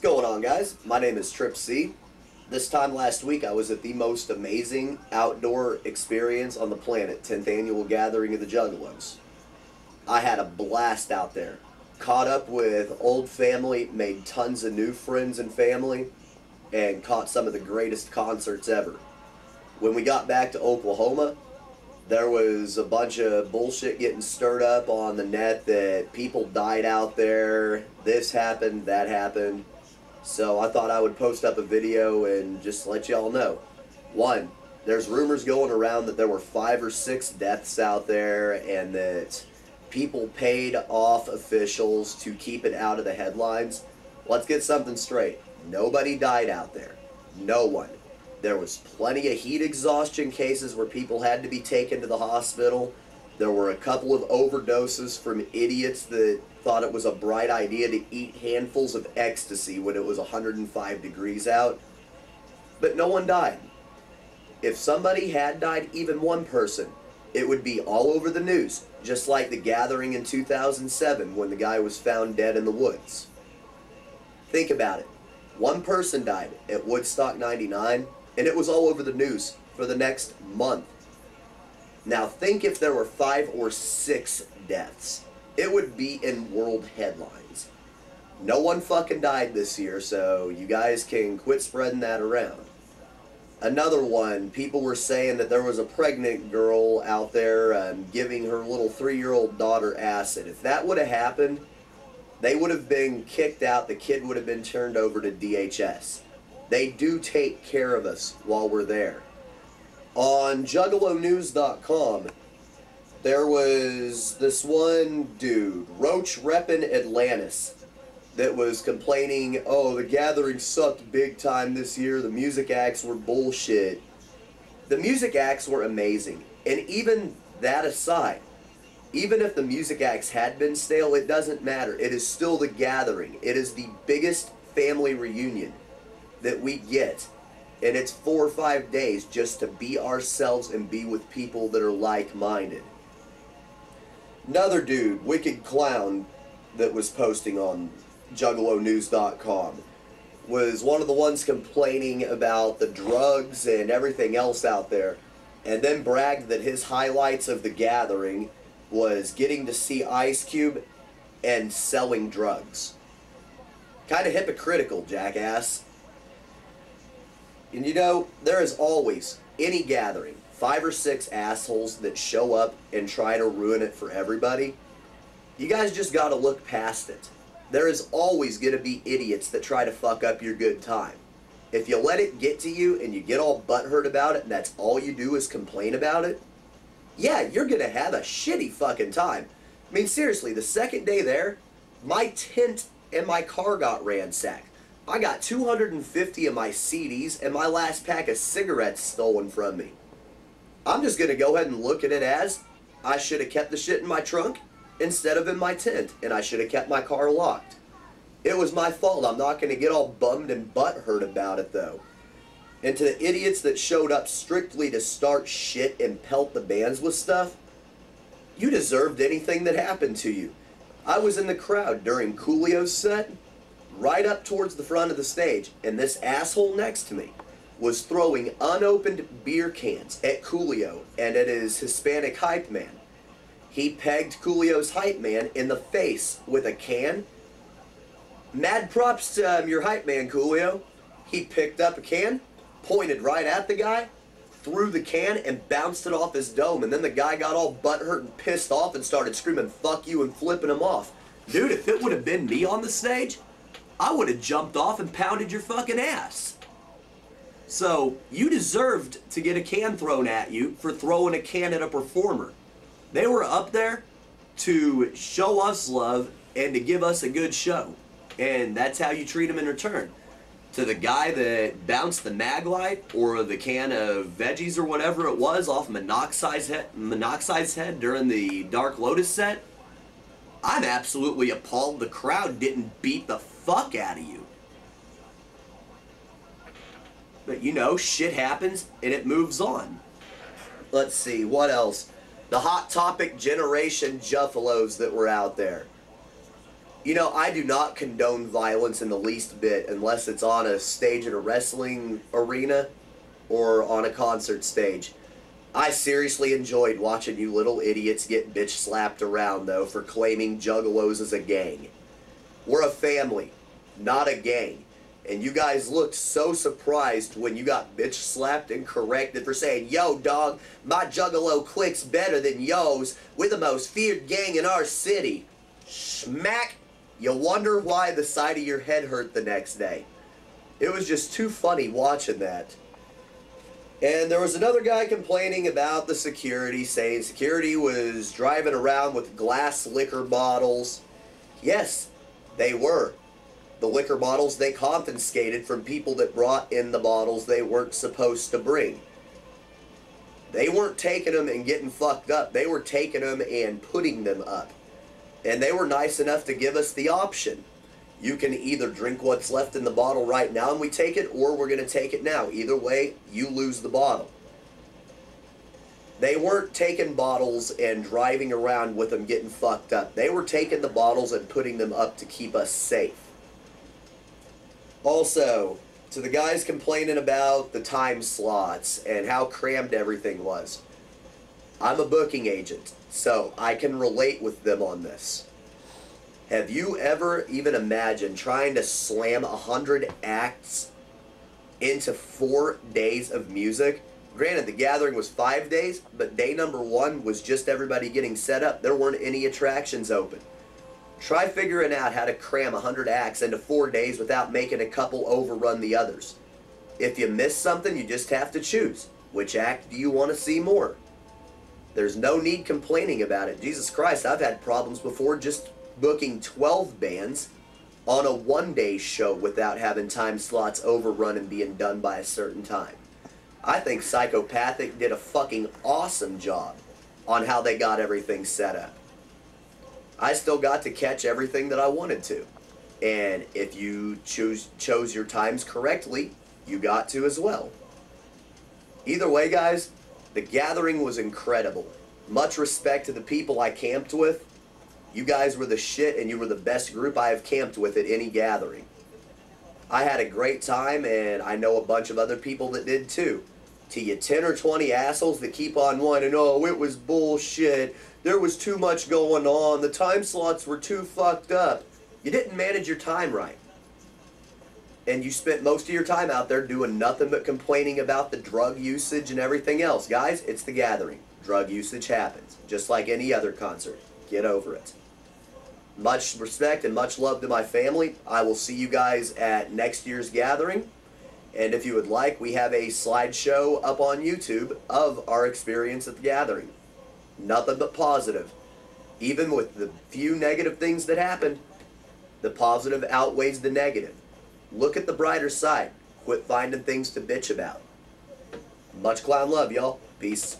What's going on, guys? My name is TripC. This time last week I was at the most amazing outdoor experience on the planet, 10th annual gathering of the Juggalos. I had a blast out there. Caught up with old family, made tons of new friends and family, and caught some of the greatest concerts ever. When we got back to Oklahoma, there was a bunch of bullshit getting stirred up on the net that people died out there, this happened, that happened. So I thought I would post up a video and just let y'all know. One, there's rumors going around that there were 5 or 6 deaths out there and that people paid off officials to keep it out of the headlines. Let's get something straight. Nobody died out there. No one. There was plenty of heat exhaustion cases where people had to be taken to the hospital. There were a couple of overdoses from idiots that thought it was a bright idea to eat handfuls of ecstasy when it was 105 degrees out. But no one died. If somebody had died, even one person, it would be all over the news, just like the gathering in 2007 when the guy was found dead in the woods. Think about it. One person died at Woodstock 99, and it was all over the news for the next month. Now think if there were 5 or 6 deaths. It would be in world headlines. No one fucking died this year, so you guys can quit spreading that around. Another one, people were saying that there was a pregnant girl out there giving her little 3-year-old daughter acid. If that would have happened, they would have been kicked out. The kid would have been turned over to DHS. They do take care of us while we're there. On juggalonews.com, there was this one dude, Roach reppin' Atlantis, that was complaining, oh, the gathering sucked big time this year, the music acts were bullshit. The music acts were amazing, and even that aside, even if the music acts had been stale, it doesn't matter. It is still the gathering. It is the biggest family reunion that we get, and it's 4 or 5 days just to be ourselves and be with people that are like-minded. Another dude, Wicked Clown, that was posting on juggalonews.com was one of the ones complaining about the drugs and everything else out there, and then bragged that his highlights of the gathering was getting to see Ice Cube and selling drugs. Kind of hypocritical, jackass. And you know, there is always, any gathering, 5 or 6 assholes that show up and try to ruin it for everybody. You guys just gotta look past it. There is always gonna be idiots that try to fuck up your good time. If you let it get to you and you get all butthurt about it and that's all you do is complain about it, yeah, you're gonna have a shitty fucking time. I mean, seriously, the second day there, my tent and my car got ransacked. I got 250 of my CDs and my last pack of cigarettes stolen from me. I'm just going to go ahead and look at it as I should have kept the shit in my trunk instead of in my tent, and I should have kept my car locked. It was my fault. I'm not going to get all bummed and butthurt about it, though. And to the idiots that showed up strictly to start shit and pelt the bands with stuff, you deserved anything that happened to you. I was in the crowd during Coolio's set, right up towards the front of the stage, and this asshole next to me was throwing unopened beer cans at Coolio and at his Hispanic hype man. He pegged Coolio's hype man in the face with a can. Mad props to your hype man, Coolio. He picked up a can, pointed right at the guy, threw the can, and bounced it off his dome, and then the guy got all butthurt and pissed off and started screaming, "Fuck you," and flipping him off. Dude, if it would have been me on the stage, I would have jumped off and pounded your fucking ass. So, you deserved to get a can thrown at you for throwing a can at a performer. They were up there to show us love and to give us a good show. And that's how you treat them in return. To the guy that bounced the mag light or the can of veggies or whatever it was off Monoxide's head during the Dark Lotus set, I'm absolutely appalled the crowd didn't beat the fuck out of you. But you know, shit happens and it moves on. Let's see, what else? The Hot Topic Generation Juffalos that were out there. You know, I do not condone violence in the least bit unless it's on a stage at a wrestling arena or on a concert stage. I seriously enjoyed watching you little idiots get bitch slapped around, though, for claiming juggalos as a gang. We're a family, not a gang. And you guys looked so surprised when you got bitch slapped and corrected for saying, "Yo, dog, my juggalo clique's better than yours. We're the most feared gang in our city." Smack! You wonder why the side of your head hurt the next day. It was just too funny watching that. And there was another guy complaining about the security, saying security was driving around with glass liquor bottles. Yes, they were. The liquor bottles they confiscated from people that brought in the bottles they weren't supposed to bring. They weren't taking them and getting fucked up. They were taking them and putting them up. And they were nice enough to give us the option. You can either drink what's left in the bottle right now and we take it, or we're going to take it now. Either way, you lose the bottle. They weren't taking bottles and driving around with them getting fucked up. They were taking the bottles and putting them up to keep us safe. Also, to the guys complaining about the time slots and how crammed everything was, I'm a booking agent, so I can relate with them on this. Have you ever even imagined trying to slam 100 acts into 4 days of music? Granted, the gathering was 5 days, but day number 1 was just everybody getting set up. There weren't any attractions open. Try figuring out how to cram 100 acts into 4 days without making a couple overrun the others. If you miss something, you just have to choose. Which act do you want to see more? There's no need complaining about it. Jesus Christ, I've had problems before just booking 12 bands on a one-day show without having time slots overrun and being done by a certain time. I think Psychopathic did a fucking awesome job on how they got everything set up. I still got to catch everything that I wanted to. And if you chose your times correctly, you got to as well. Either way, guys, the gathering was incredible. Much respect to the people I camped with. You guys were the shit, and you were the best group I have camped with at any gathering. I had a great time, and I know a bunch of other people that did too. To you 10 or 20 assholes that keep on whining, "Oh, it was bullshit. There was too much going on. The time slots were too fucked up." You didn't manage your time right. And you spent most of your time out there doing nothing but complaining about the drug usage and everything else. Guys, it's the gathering. Drug usage happens, just like any other concert. Get over it. Much respect and much love to my family. I will see you guys at next year's gathering. And if you would like, we have a slideshow up on YouTube of our experience at the gathering. Nothing but positive. Even with the few negative things that happened, the positive outweighs the negative. Look at the brighter side. Quit finding things to bitch about. Much clown love, y'all. Peace.